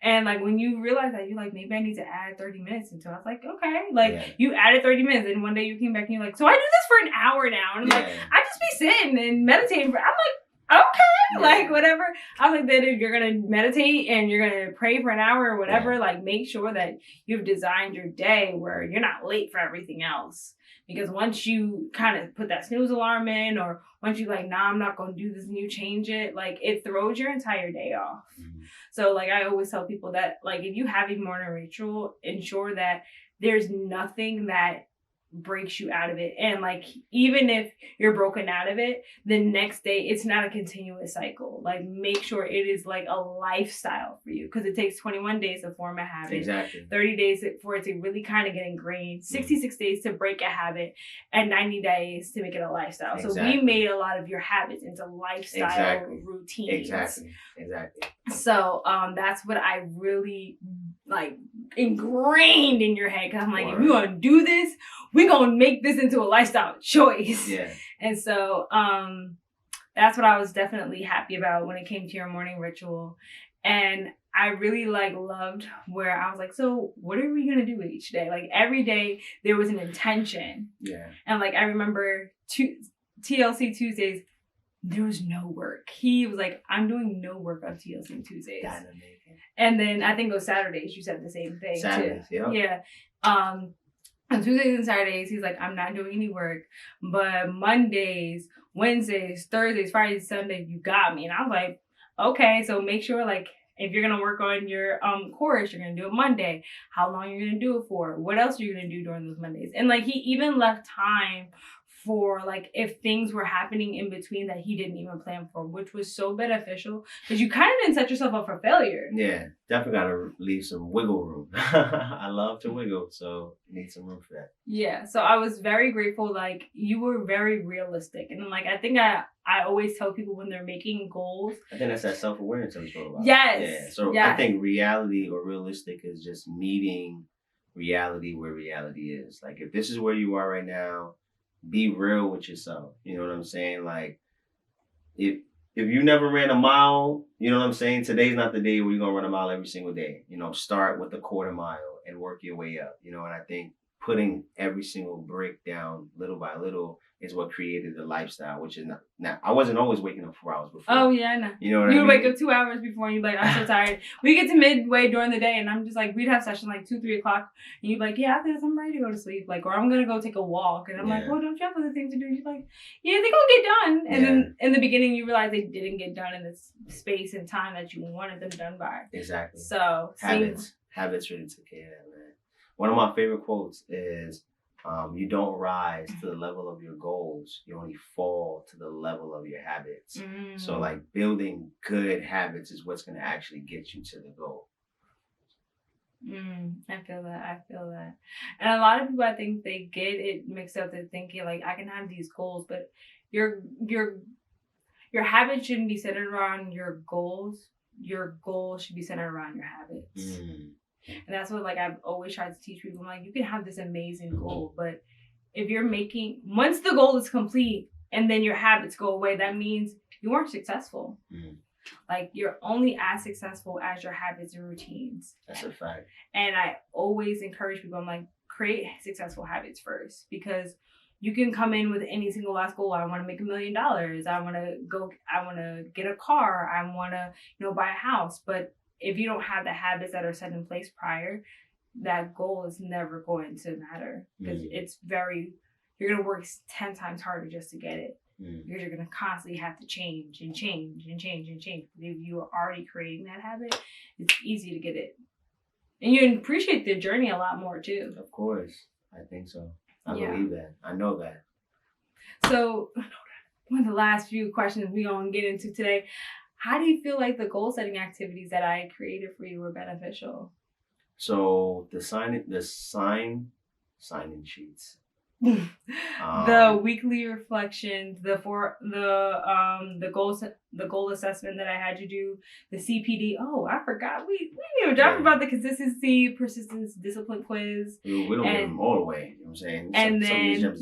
And like when you realize that, you're like, maybe I need to add 30 minutes into it. I was like, okay. Like you added 30 minutes and one day you came back and you're like, so I do this for an hour now. And I'm like, I just be sitting and meditating for, I'm like, okay, like whatever. I was like, then if you're going to meditate and you're going to pray for an hour or whatever, like make sure that you've designed your day where you're not late for everything else. Because once you kind of put that snooze alarm in, or once you like, nah, I'm not going to do this and you change it, like it throws your entire day off. So like I always tell people that like if you have a morning ritual, ensure that there's nothing that breaks you out of it. And like even if you're broken out of it, the next day it's not a continuous cycle. Like make sure it is like a lifestyle for you, because it takes 21 days to form a habit. Exactly. 30 days for it to really kind of get ingrained, 66 days to break a habit, and 90 days to make it a lifestyle. Exactly. So we made a lot of your habits into lifestyle routines. Exactly. So that's what I really like ingrained in your head, because I'm like, if we're gonna do this, we're gonna make this into a lifestyle choice. Yeah. And so that's what I was definitely happy about when it came to your morning ritual. And I really like loved where I was like, so what are we gonna do each day? Like every day there was an intention. Yeah. And like I remember TLC Tuesdays, there was no work. He was like, I'm doing no work on TLC Tuesdays. That's amazing. And then I think it was Saturdays, you said the same thing. Saturdays, too. Yeah. On Tuesdays and Saturdays, he's like, I'm not doing any work. But Mondays, Wednesdays, Thursdays, Fridays, Sundays, you got me. And I was like, okay, so make sure like if you're gonna work on your course, you're gonna do it Monday. How long you're gonna do it for? What else are you gonna do during those Mondays? And like he even left time for like if things were happening in between that he didn't even plan for, which was so beneficial because you kind of didn't set yourself up for failure. Yeah, definitely gotta leave some wiggle room. I love to wiggle, so need some room for that. Yeah, so I was very grateful. Like you were very realistic, and like I think I always tell people when they're making goals. I think that's that self-awareness I was talking about. Yes. Yeah. So yes. I think reality or realistic is just meeting reality where reality is. Like if this is where you are right now, be real with yourself. You know what I'm saying? Like, if you never ran a mile, you know what I'm saying? Today's not the day where you're going to run a mile every single day. You know, start with a quarter mile and work your way up. You know, and I think putting every single brick down little by little is what created the lifestyle, which is not. Now, I wasn't always waking up 4 hours before. Oh, yeah, I know. You know what I mean? You would wake up 2 hours before and you'd be like, I'm so tired. We get to midway during the day and I'm just like, we'd have session like 2, 3 o'clock. And you'd be like, yeah, after this, I'm ready to go to sleep. Like, or I'm going to go take a walk. And I'm like, well, don't you have other things to do? And you're like, yeah, they gonna get done. And then in the beginning, you realize they didn't get done in this space and time that you wanted them done by. Exactly. So, habits really took care of that, man. One of my favorite quotes is, you don't rise to the level of your goals. You only fall to the level of your habits. So like building good habits is what's going to actually get you to the goal. I feel that. And a lot of people, I think they get it mixed up. They're thinking like, I can have these goals, but your habits shouldn't be centered around your goals. Your goals should be centered around your habits. And that's what like I've always tried to teach people. I'm like, you can have this amazing goal, but if you're once the goal is complete and then your habits go away, that means you weren't successful. Like you're only as successful as your habits and routines. That's a fact. And I always encourage people, I'm like, create successful habits first, because you can come in with any single last goal. I want to make $1 million. I want to get a car. I want to, buy a house. But if you don't have the habits that are set in place prior, that goal is never going to matter, because you're going to work 10 times harder just to get it. Because you're going to constantly have to change and change and change and change. If you are already creating that habit, it's easy to get it. And you appreciate the journey a lot more too. Of course. I think so. I believe that. I know that. So one of the last few questions we're going to get into today. How do you feel like the goal setting activities that I created for you were beneficial? So the sign-in sheets, the weekly reflections, the goal assessment that I had you do, the CPD. Oh, I forgot. We didn't even talk about the consistency, persistence, discipline quiz. We don't get them all the way. You know what I'm saying? And then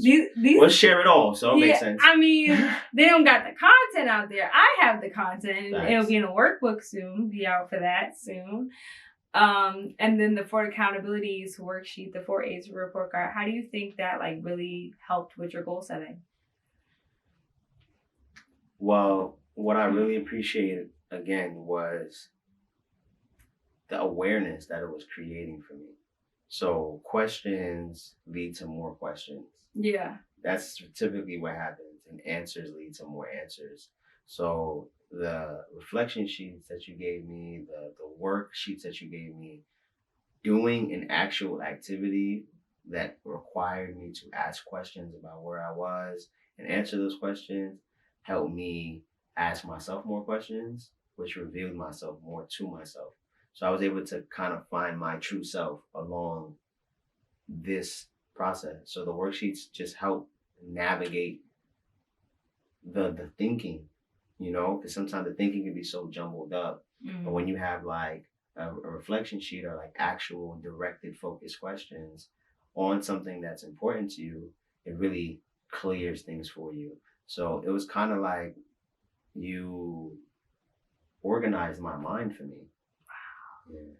let's share it all, so it makes sense. I mean, they don't got the content out there. I have the content. Nice. It'll be in a workbook soon. Be out for that soon. And then the 4 accountabilities worksheet, the 4 A's report card. How do you think that like really helped with your goal setting? Well, what I really appreciated again was the awareness that it was creating for me. So questions lead to more questions. Yeah. That's typically what happens, and answers lead to more answers. So the reflection sheets that you gave me, the worksheets that you gave me, doing an actual activity that required me to ask questions about where I was and answer those questions helped me ask myself more questions, which revealed myself more to myself. So I was able to kind of find my true self along this process. So the worksheets just help navigate the thinking, because sometimes the thinking can be so jumbled up. But when you have like a reflection sheet or like actual directed focused questions on something that's important to you, it really clears things for you. So it was kind of like you organized my mind for me. Wow. Yeah.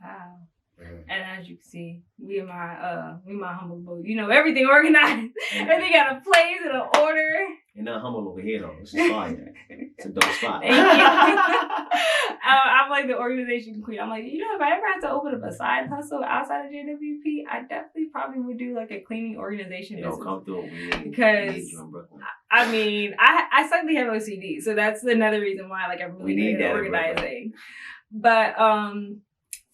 Wow. Mm-hmm. And as you can see, we my humble boy. Everything organized. Everything got a place and an order. You're not humble over here though. This is fire. It's a dope spot. Thank you. I'm like the organization queen. I'm like, if I ever had to open up a side hustle outside of JWP, I definitely probably would do like a cleaning organization business. Come through. Because we need you in Brooklyn. I mean, I slightly have OCD, so that's another reason why I'm really good at organizing. But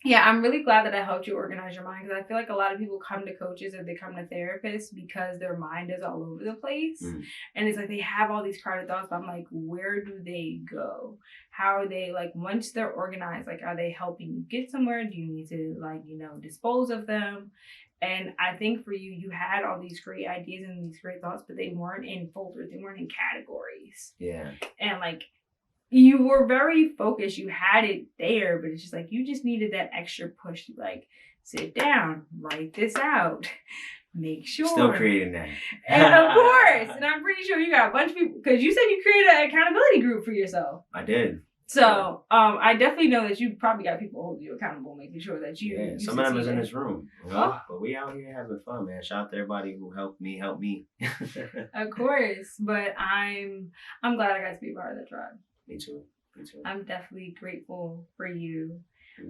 yeah, I'm really glad that I helped you organize your mind, because I feel like a lot of people come to coaches or they come to therapists because their mind is all over the place. And it's like they have all these crowded thoughts, but I'm like, where do they go? How are they, like, once they're organized, like, are they helping you get somewhere? Do you need to, like, dispose of them? And I think for you, you had all these great ideas and these great thoughts, but they weren't in folders. They weren't in categories. Yeah. And, like, you were very focused. You had it there, but it's just like you just needed that extra push to like sit down, write this out, make sure. Still creating that. And of course, and I'm pretty sure you got a bunch of people, because you said you created an accountability group for yourself. I did. So I definitely know that you probably got people holding you accountable, making sure that you. Yeah, some of them is in this room. But we out here having fun, man. Shout out to everybody who helped me. Of course, but I'm glad I got to be part of the tribe. Me too. I'm definitely grateful for you.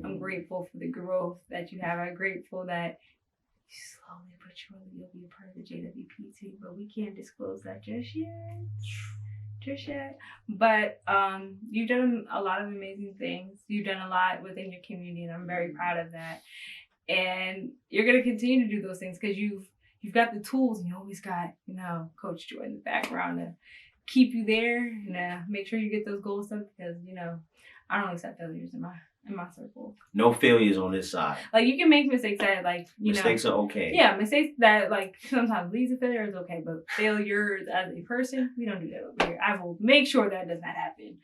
I'm grateful for the growth that you have. I'm grateful that slowly but surely you'll be a part of the JWP team, but we can't disclose that just yet. But you've done a lot of amazing things. You've done a lot within your community, and I'm very proud of that. And you're gonna continue to do those things because you've got the tools, and you always got Coach Joy in the background to keep you there and make sure you get those goals done, because I don't accept failures in my circle. No failures on this side. Like, you can make mistakes that mistakes are okay. Yeah, mistakes that like sometimes leads to failure is okay, but failures as a person, we don't do that over here. I will make sure that does not happen.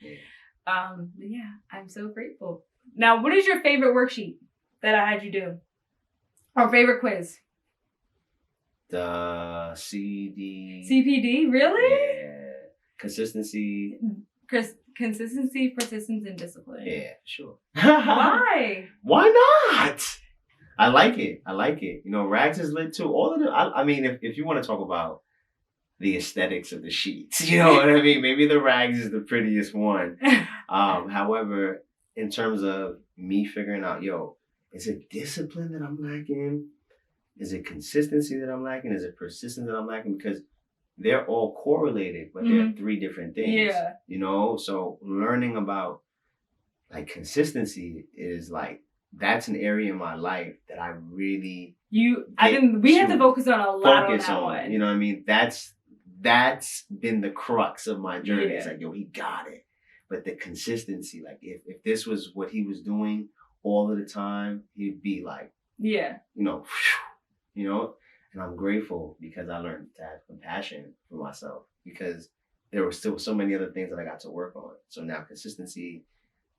But yeah, I'm so grateful. Now, what is your favorite worksheet that I had you do, or favorite quiz? The CPD, really? Yeah. Consistency, persistence, and discipline. Yeah, sure. Why? Why not? I like it. Rags is lit too. All of them. I mean, if you want to talk about the aesthetics of the sheets, you know what I mean? Maybe the rags is the prettiest one. However, in terms of me figuring out, is it discipline that I'm lacking? Is it consistency that I'm lacking? Is it persistence that I'm lacking? Because they're all correlated, but they're three different things. Yeah. So learning about like consistency is like, that's an area in my life that I really we had to focus on a lot on that one. You know what I mean? That's been the crux of my journey. Yeah. It's like, he got it. But the consistency, like if this was what he was doing all of the time, he'd be like, and I'm grateful because I learned to have compassion for myself, because there were still so many other things that I got to work on. So now consistency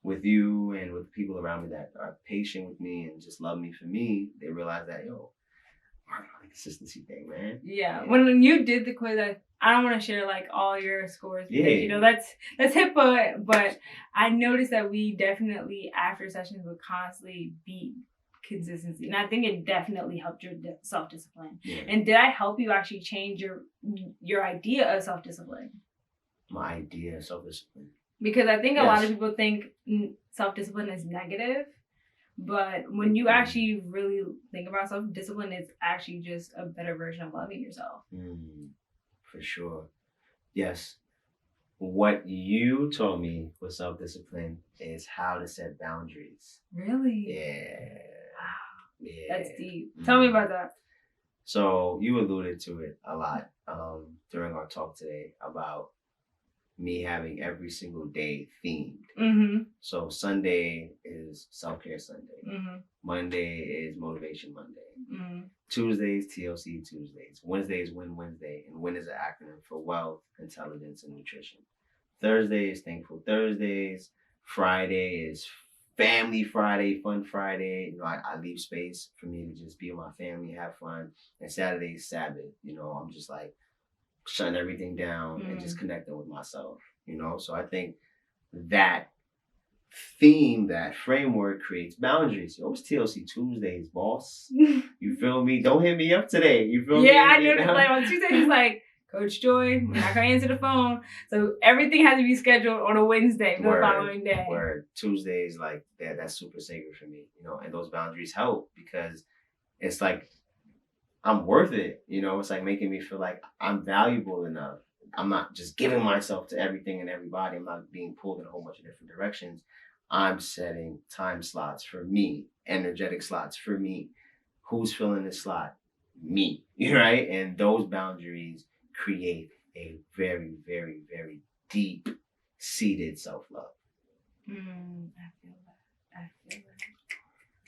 with you and with the people around me that are patient with me and just love me for me, they realize that, working on the consistency thing, man. Yeah. When you did the quiz, I don't want to share like all your scores because, that's HIPAA, but I noticed that we definitely after sessions would constantly beat consistency, and I think it definitely helped your self-discipline. Yeah. And did I help you actually change your idea of self-discipline? My idea of self-discipline, because I think a lot of people think self-discipline is negative, But when you actually really think about self-discipline, it's actually just a better version of loving yourself. For sure. Yes. What you told me with self-discipline is how to set boundaries. Really? Yeah. Wow. Yeah. That's deep. Tell me about that. So you alluded to it a lot during our talk today about me having every single day themed. Mm-hmm. So Sunday is self-care Sunday. Mm-hmm. Monday is motivation Monday. Mm-hmm. Tuesdays, TLC Tuesdays. Wednesday is Win Wednesday, and Win is an acronym for wealth, intelligence, and nutrition. Thursday is Thankful Thursdays. Friday is Family Friday, Fun Friday. You know, I leave space for me to just be with my family, have fun. And Saturday is Sabbath. You know, I'm just like shutting everything down and just connecting with myself. You know, so I think that theme, that framework creates boundaries. Yo, it's TLC Tuesdays, boss. You feel me? Don't hit me up today. You feel me? Yeah, I noticed like on Tuesday he's like, Coach Joy, we're not gonna answer the phone. So everything has to be scheduled on a Wednesday for the following day. Where Tuesdays like that's super sacred for me, you know, and those boundaries help because it's like I'm worth it, you know, it's like making me feel like I'm valuable enough. I'm not just giving myself to everything and everybody. I'm not being pulled in a whole bunch of different directions. I'm setting time slots for me, energetic slots for me. Who's filling this slot? Me, right? And those boundaries create a very, very, very deep-seated self-love. I feel that.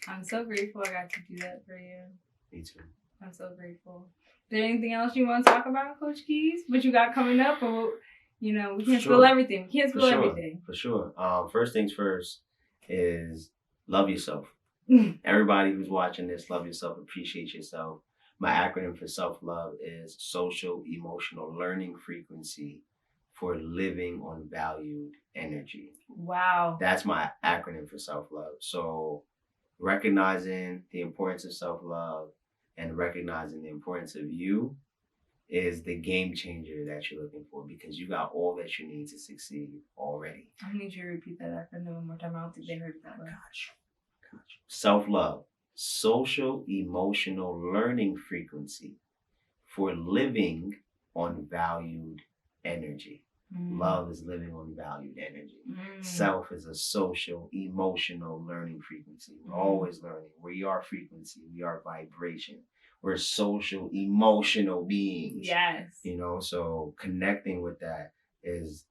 I'm so grateful I got to do that for you. Me too. I'm so grateful. Is there anything else you want to talk about, Coach Keyz? What you got coming up? Or, you know, we can't spill everything. We can't spill everything. For sure. First things first is love yourself. Everybody who's watching this, love yourself, appreciate yourself. My acronym for self-love is social emotional learning frequency for living on valued energy. Wow. That's my acronym for self-love. So recognizing the importance of self-love and recognizing the importance of you is the game changer that you're looking for because you got all that you need to succeed already. I need you to repeat that acronym one more time. I don't think they heard it that way. Gotcha. Self-love, social emotional learning frequency for living on valued energy. Love is living on valued energy. Self is a social emotional learning frequency. We're always learning. We are frequency. We are vibration. We're social emotional beings. Yes. You know, so connecting with that is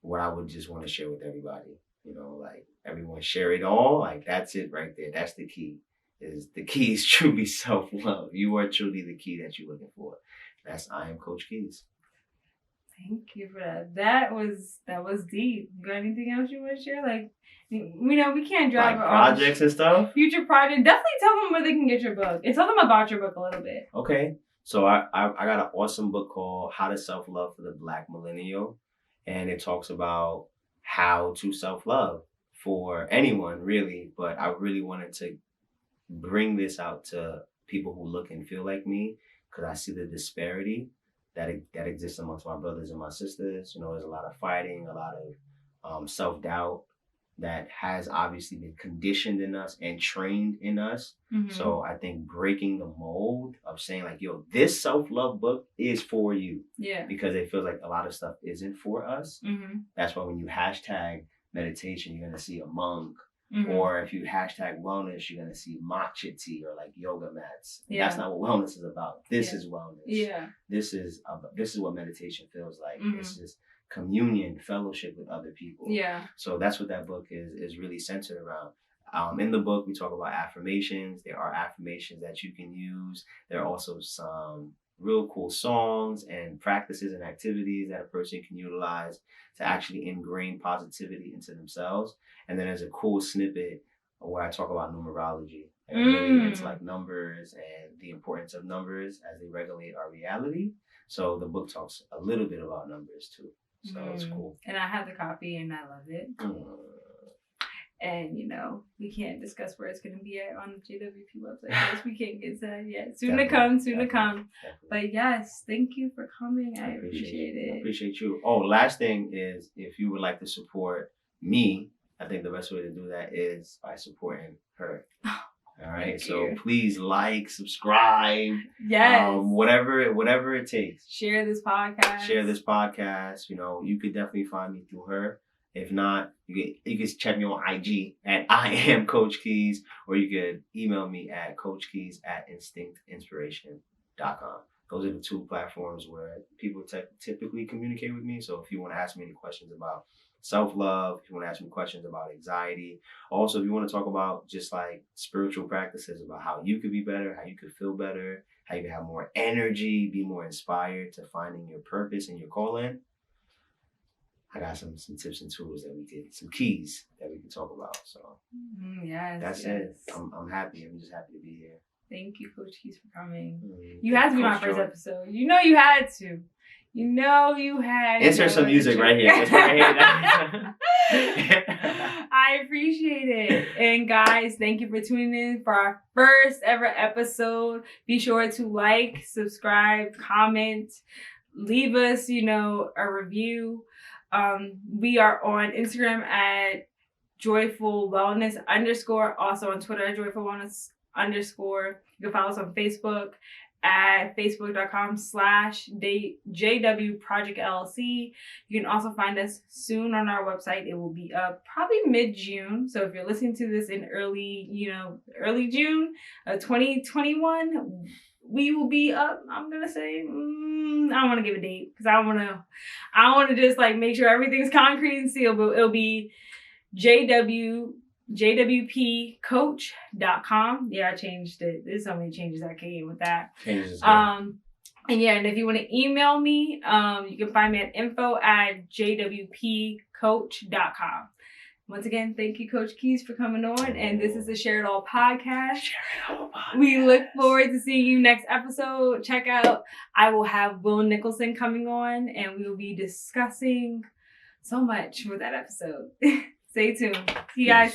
what I would just want to share with everybody. You know, like everyone share it all. Like that's it right there. That's the key. The key is truly self-love. You are truly the key that you're looking for. I am Coach Keyz. Thank you for that. That was deep. You got anything else you want to share? Like, you know, we can't drive like projects and stuff. Future projects. Definitely tell them where they can get your book and tell them about your book a little bit. Okay, so I got an awesome book called How to Self-Love for the Black Millennial, and it talks about how to self-love for anyone really. But I really wanted to bring this out to people who look and feel like me because I see the disparity that exists amongst my brothers and my sisters. You know, there's a lot of fighting, a lot of self-doubt that has obviously been conditioned in us and trained in us. So I think breaking the mold of saying like, yo, this self-love book is for you. Yeah. Because it feels like a lot of stuff isn't for us. That's why when you hashtag meditation, you're going to see a monk. Or if you hashtag wellness, you're going to see matcha tea or like yoga mats. Yeah. That's not what wellness is about. This is wellness. Yeah. This is what meditation feels like. It's just communion, fellowship with other people. Yeah. So that's what that book is really centered around. In the book, we talk about affirmations. There are affirmations that you can use. There are also some real cool songs and practices and activities that a person can utilize to actually ingrain positivity into themselves. And then there's a cool snippet where I talk about numerology. And I'm really into like numbers and the importance of numbers as they regulate our reality. So the book talks a little bit about numbers too. So it's cool. And I have the copy and I love it. And, you know, we can't discuss where it's going to be at on the JWP website. Yes, we can't get that yet. Soon to come. Definitely. But yes, thank you for coming. I appreciate it. I appreciate you. Oh, last thing is if you would like to support me I think the best way to do that is by supporting her. All right. Thank So you. please like, subscribe. Yes. Whatever it takes. Share this podcast. You know, you could definitely find me through her. If not, you can check me on IG at I am Coach Keyz, or you could email me at coachkeys@instinctinspiration.com. Those are the two platforms where people typically communicate with me. So if you want to ask me any questions about self-love, if you want to ask me questions about anxiety, also if you want to talk about just like spiritual practices about how you could be better, how you could feel better, how you can have more energy, be more inspired to finding your purpose and your calling, I got some tips and tools some keys that we can talk about. So that's it. I'm happy. I'm just happy to be here. Thank you, Coach Keyz, for coming. You had to be my first episode. You know you had to. Insert some music right here. Just right here. I appreciate it. And guys, thank you for tuning in for our first ever episode. Be sure to like, subscribe, comment, leave us, a review. We are on Instagram at Joyful Wellness _, also on Twitter at Joyful Wellness _. You can follow us on Facebook at facebook.com/JW Project LLC. You can also find us soon on our website. It will be up probably mid-June. So if you're listening to this in early June of 2021, we will be up. I'm gonna say I don't want to give a date because I want to just like make sure everything's concrete and sealed. But it'll be JWPcoach.com. Yeah, I changed it. There's so many changes that came with that. And if you want to email me, you can find me at info@jwpcoach.com. Once again, thank you, Coach Keyz, for coming on. And this is the Share It All podcast. We look forward to seeing you next episode. Check out, I will have Will Nicholson coming on, and we will be discussing so much with that episode. Stay tuned. See you guys.